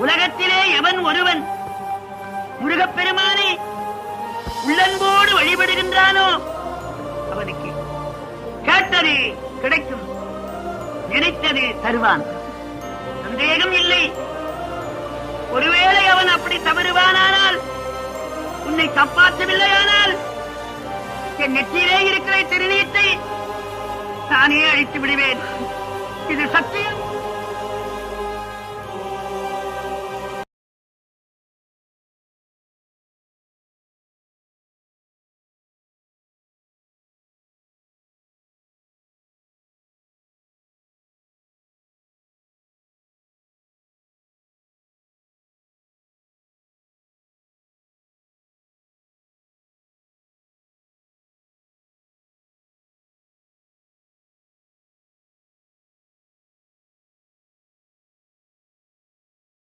உலகத்திலே எவன் ஒருவன் முருகப்பெருமானை உள்ளன்போடு வழிபடுகின்றானோ அவனுக்கு கேட்டது கிடைக்கும், நினைத்தது தருவான். சந்தேகம் இல்லை. ஒருவேளை அவன் அப்படி தவறுவானால், உன்னை காப்பாற்றவில்லையானால், என் நெற்றியிலே இருக்கிற திருநீற்றை நானே அழித்து விடுவேன். இது சத்தியம்.